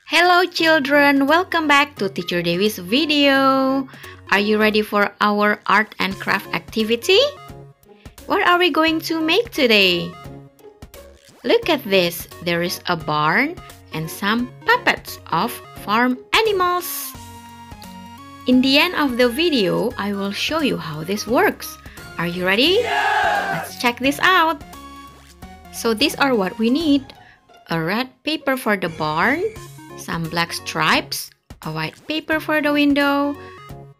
Hello children, welcome back to Teacher Dewi's video. Are you ready for our art and craft activity? What are we going to make today? Look at this, there is a barn and some puppets of farm animals. In the end of the video, I will show you how this works. Are you ready? Yeah! Let's check this out. So these are what we need. A red paper for the barn, some black stripes, a white paper for the window,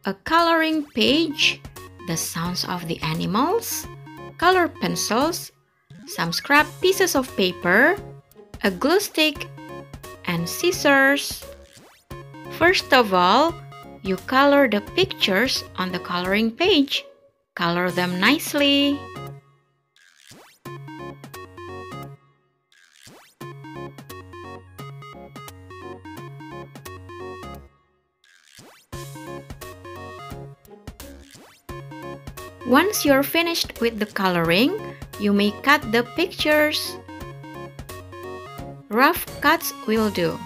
a coloring page, the sounds of the animals, color pencils, some scrap pieces of paper, a glue stick, and scissors. First of all, you color the pictures on the coloring page. Color them nicely. Once you're finished with the coloring, you may cut the pictures. Rough cuts will do.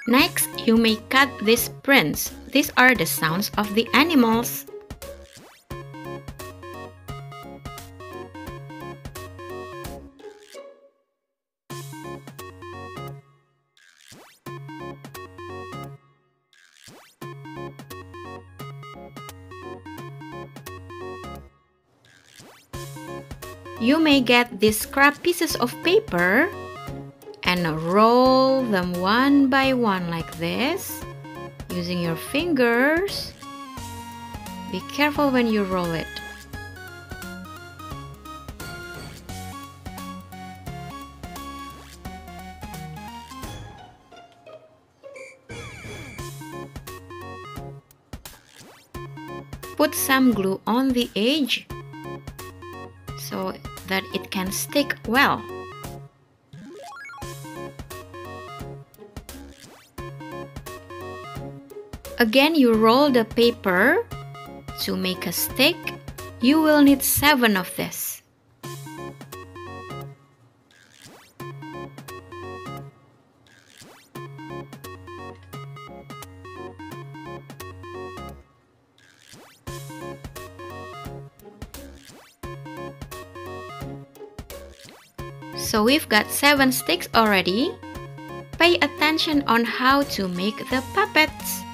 Next, you may cut these prints. These are the sounds of the animals. You may get these scrap pieces of paper and roll them one by one like this, using your fingers. Be careful when you roll it. Put some glue on the edge so that it can stick well. Again, you roll the paper. To make a stick, you will need 7 of this. So we've got 7 sticks already. Pay attention on how to make the puppets.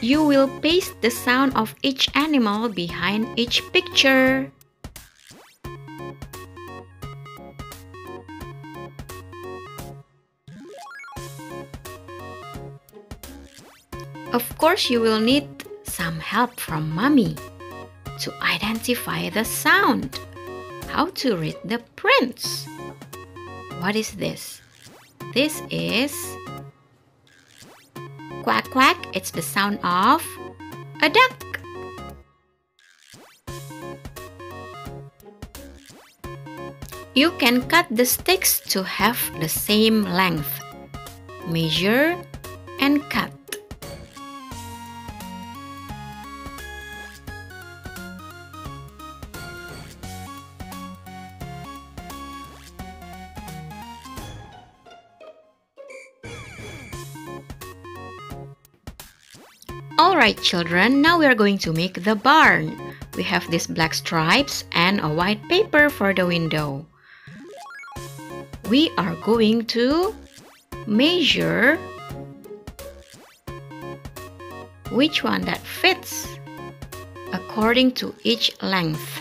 You will paste the sound of each animal behind each picture. Of course, you will need some help from Mommy to identify the sound. How to read the prints. What is this? This is quack quack. It's the sound of a duck. You can cut the sticks to have the same length. Measure and cut. Alright children, now we are going to make the barn. We have these black stripes and a white paper for the window. We are going to measure which one that fits according to each length.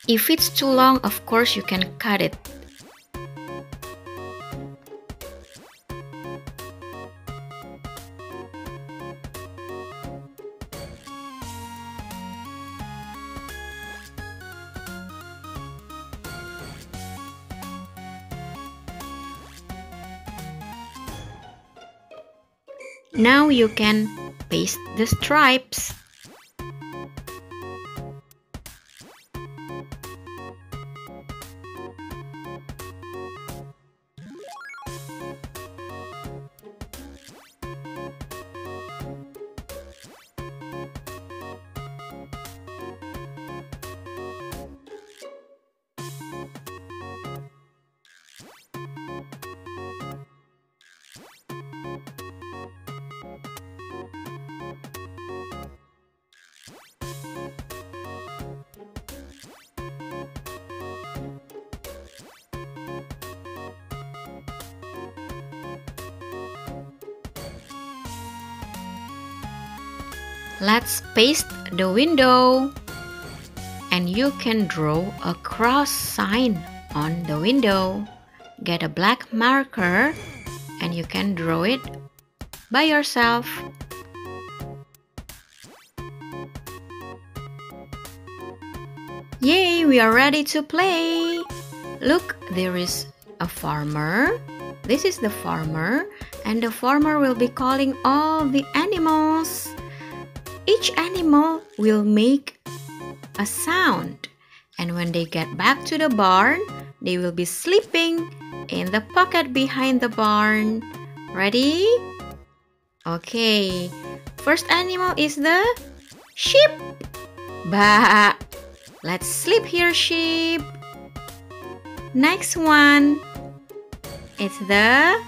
If it's too long, of course, you can cut it. Now you can paste the stripes. Let's paste the window. And you can draw a cross sign on the window. Get a black marker and you can draw it by yourself. Yay, we are ready to play! Look, there is a farmer. This is the farmer, and the farmer will be calling all the animals. Each animal will make a sound, and when they get back to the barn, they will be sleeping in the pocket behind the barn. Ready? Okay, first animal is the sheep. Bah! Let's sleep here, sheep. Next one, it's the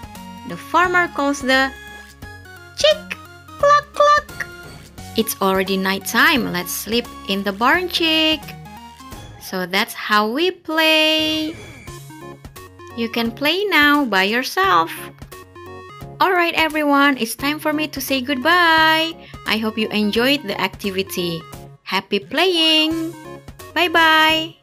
farmer calls the chick. Cluck, cluck. It's already night time. Let's sleep in the barn, chick. So that's how we play. You can play now by yourself. Alright everyone, it's time for me to say goodbye. I hope you enjoyed the activity. Happy playing! Bye-bye!